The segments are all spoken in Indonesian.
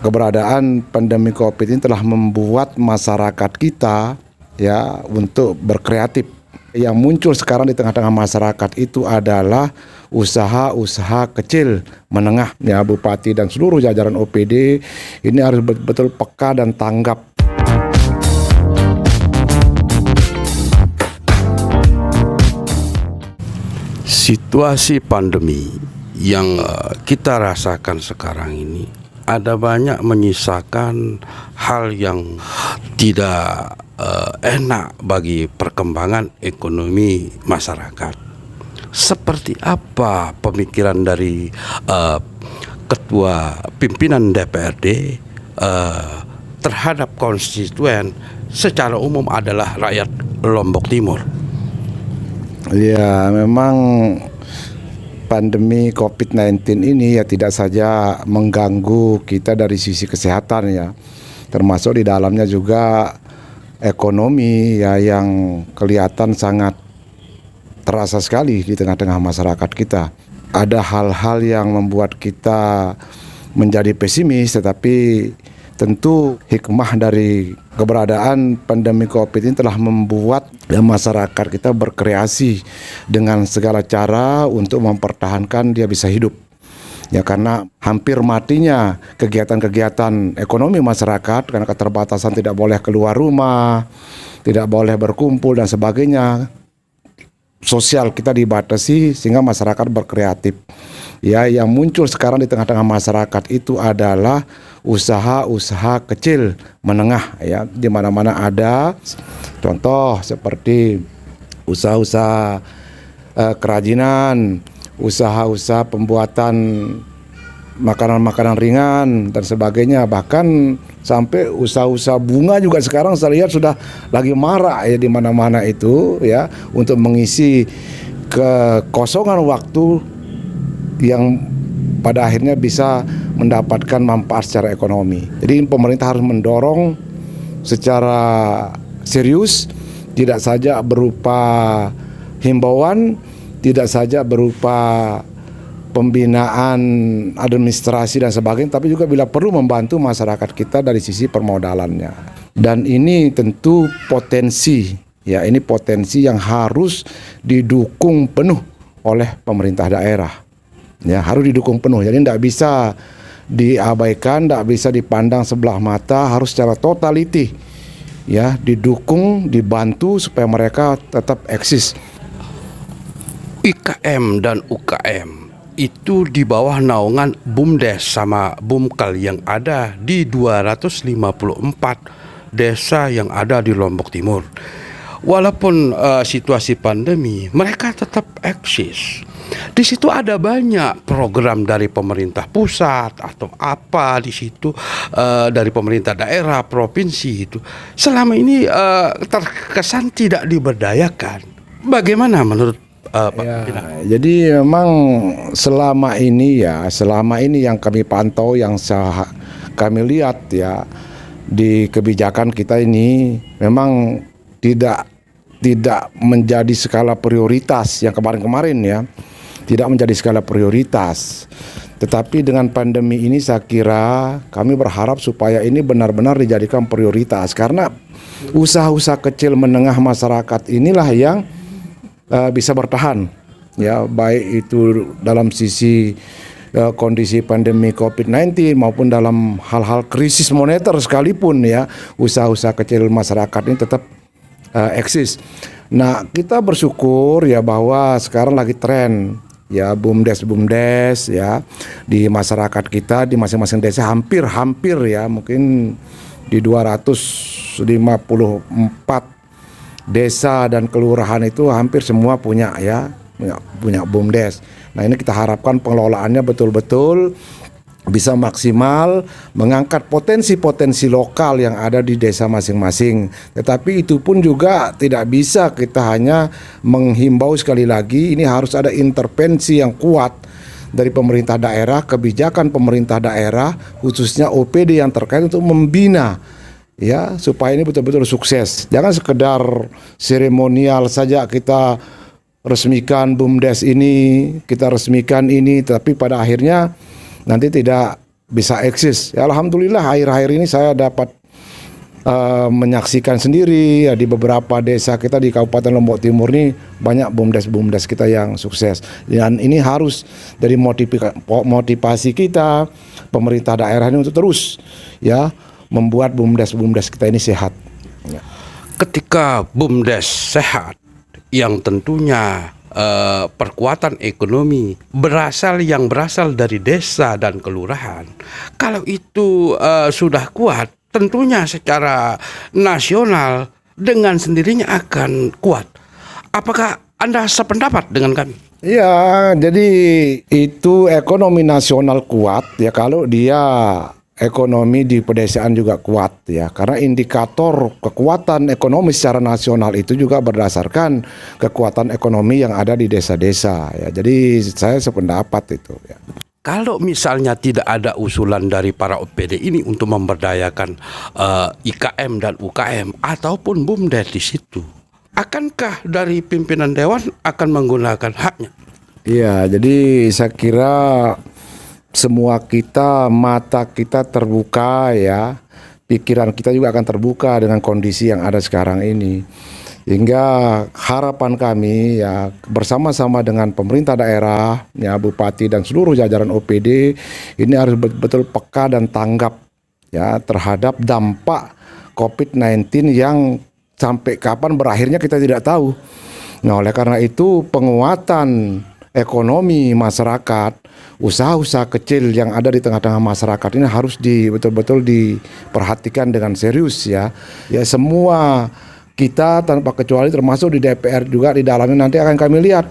keberadaan pandemi COVID ini telah membuat masyarakat kita ya untuk berkreatif. Yang muncul sekarang di tengah-tengah masyarakat itu adalah usaha-usaha kecil menengah. Ya, Bupati dan seluruh jajaran OPD ini harus betul-betul peka dan tanggap. Situasi pandemi yang kita rasakan sekarang ini ada banyak menyisakan hal yang tidak enak bagi perkembangan ekonomi masyarakat. Seperti apa pemikiran dari ketua pimpinan DPRD terhadap konstituen secara umum adalah rakyat Lombok Timur? Ya, memang pandemi COVID-19 ini ya tidak saja mengganggu kita dari sisi kesehatan ya, termasuk di dalamnya juga ekonomi ya yang kelihatan sangat terasa sekali di tengah-tengah masyarakat kita. Ada hal-hal yang membuat kita menjadi pesimis, tetapi tentu hikmah dari keberadaan pandemi COVID ini telah membuat masyarakat kita berkreasi dengan segala cara untuk mempertahankan dia bisa hidup. Ya, karena hampir matinya kegiatan-kegiatan ekonomi masyarakat karena keterbatasan, tidak boleh keluar rumah, tidak boleh berkumpul dan sebagainya. Sosial kita dibatasi sehingga masyarakat berkreatif. Ya, yang muncul sekarang di tengah-tengah masyarakat itu adalah usaha-usaha kecil menengah ya, di mana-mana ada. Contoh seperti usaha-usaha kerajinan, usaha-usaha pembuatan makanan-makanan ringan dan sebagainya, bahkan sampai usaha-usaha bunga juga sekarang saya lihat sudah lagi marak ya di mana-mana itu ya, untuk mengisi kekosongan waktu yang pada akhirnya bisa mendapatkan manfaat secara ekonomi. Jadi pemerintah harus mendorong secara serius, tidak saja berupa himbauan, tidak saja berupa pembinaan administrasi dan sebagainya, tapi juga bila perlu membantu masyarakat kita dari sisi permodalannya. Dan ini tentu potensi, ya ini potensi yang harus didukung penuh oleh pemerintah daerah. Ya, harus didukung penuh. Jadi tidak bisa diabaikan, tidak bisa dipandang sebelah mata, harus secara totality ya didukung, dibantu supaya mereka tetap eksis. IKM dan UKM itu di bawah naungan BUMDes sama BUMKAL yang ada di 254 desa yang ada di Lombok Timur. Walaupun situasi pandemi, mereka tetap eksis. Di situ ada banyak program dari pemerintah pusat atau apa di situ, dari pemerintah daerah, provinsi itu. Selama ini terkesan tidak diberdayakan. Bagaimana menurut Pak Pina? Jadi memang selama ini yang kami pantau, yang kami lihat ya di kebijakan kita ini memang tidak menjadi skala prioritas yang kemarin-kemarin ya, tidak menjadi skala prioritas. Tetapi dengan pandemi ini saya kira kami berharap supaya ini benar-benar dijadikan prioritas, karena usaha-usaha kecil menengah masyarakat inilah yang bisa bertahan ya, baik itu dalam sisi kondisi pandemi COVID-19 maupun dalam hal-hal krisis moneter sekalipun ya, usaha-usaha kecil masyarakat ini tetap eksis. Nah, kita bersyukur ya bahwa sekarang lagi tren ya BUMDes ya di masyarakat kita, di masing-masing desa hampir ya, mungkin di 254 desa dan kelurahan itu hampir semua punya BUMDes. Nah, ini kita harapkan pengelolaannya betul-betul bisa maksimal mengangkat potensi-potensi lokal yang ada di desa masing-masing. Tetapi itu pun juga tidak bisa kita hanya menghimbau. Sekali lagi, ini harus ada intervensi yang kuat dari pemerintah daerah, kebijakan pemerintah daerah, khususnya OPD yang terkait untuk membina ya supaya ini betul-betul sukses. Jangan sekedar seremonial saja kita resmikan BUMDes ini, kita resmikan ini, tapi pada akhirnya nanti tidak bisa eksis. Ya, alhamdulillah akhir-akhir ini saya dapat menyaksikan sendiri ya, di beberapa desa kita di Kabupaten Lombok Timur ini banyak BUMDes kita yang sukses, dan ini harus dari motivasi kita pemerintah daerah ini untuk terus ya membuat BUMDes kita ini sehat ya. Ketika BUMDes sehat, yang tentunya perkuatan ekonomi berasal dari desa dan kelurahan, kalau itu sudah kuat, tentunya secara nasional dengan sendirinya akan kuat. Apakah Anda sependapat dengan kami? Ya, jadi itu ekonomi nasional kuat ya kalau dia ekonomi di pedesaan juga kuat ya, karena indikator kekuatan ekonomi secara nasional itu juga berdasarkan kekuatan ekonomi yang ada di desa-desa ya. Jadi saya sependapat itu ya. Kalau misalnya tidak ada usulan dari para OPD ini untuk memberdayakan IKM dan UKM ataupun BUMDes di situ, akankah dari pimpinan dewan akan menggunakan haknya? Iya, jadi saya kira semua mata kita terbuka ya, pikiran kita juga akan terbuka dengan kondisi yang ada sekarang ini. Hingga harapan kami ya bersama-sama dengan pemerintah daerah, ya bupati dan seluruh jajaran OPD ini harus betul-betul peka dan tanggap ya terhadap dampak COVID-19 yang sampai kapan berakhirnya kita tidak tahu. Nah, oleh karena itu penguatan ekonomi masyarakat, usaha-usaha kecil yang ada di tengah-tengah masyarakat ini harus betul-betul diperhatikan dengan serius ya. Ya semua kita tanpa kecuali termasuk di DPR juga di dalamnya nanti akan kami lihat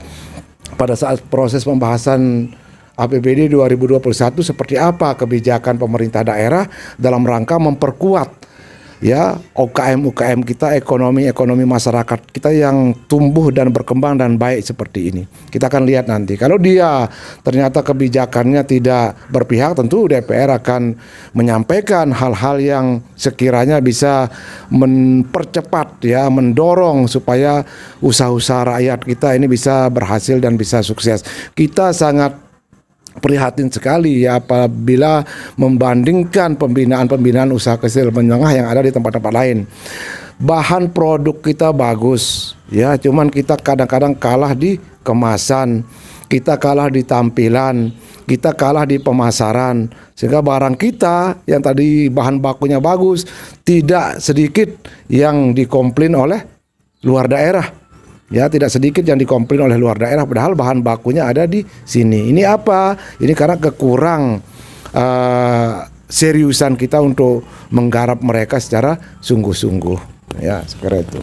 pada saat proses pembahasan APBD 2021 seperti apa kebijakan pemerintah daerah dalam rangka memperkuat ya UKM kita, ekonomi masyarakat kita yang tumbuh dan berkembang dan baik seperti ini. Kita akan lihat nanti. Kalau dia ternyata kebijakannya tidak berpihak, tentu DPR akan menyampaikan hal-hal yang sekiranya bisa mempercepat ya, mendorong supaya usaha-usaha rakyat kita ini bisa berhasil dan bisa sukses. Kita sangat prihatin sekali ya apabila membandingkan pembinaan usaha kecil menengah yang ada di tempat-tempat lain. Bahan produk kita bagus ya, cuman kita kadang-kadang kalah di kemasan, kita kalah di tampilan, kita kalah di pemasaran, sehingga barang kita yang tadi bahan bakunya bagus tidak sedikit yang dikomplain oleh luar daerah. Ya, tidak sedikit yang dikomplain oleh luar daerah padahal bahan bakunya ada di sini. Ini apa? Ini karena seriusan kita untuk menggarap mereka secara sungguh-sungguh. Ya, seperti itu.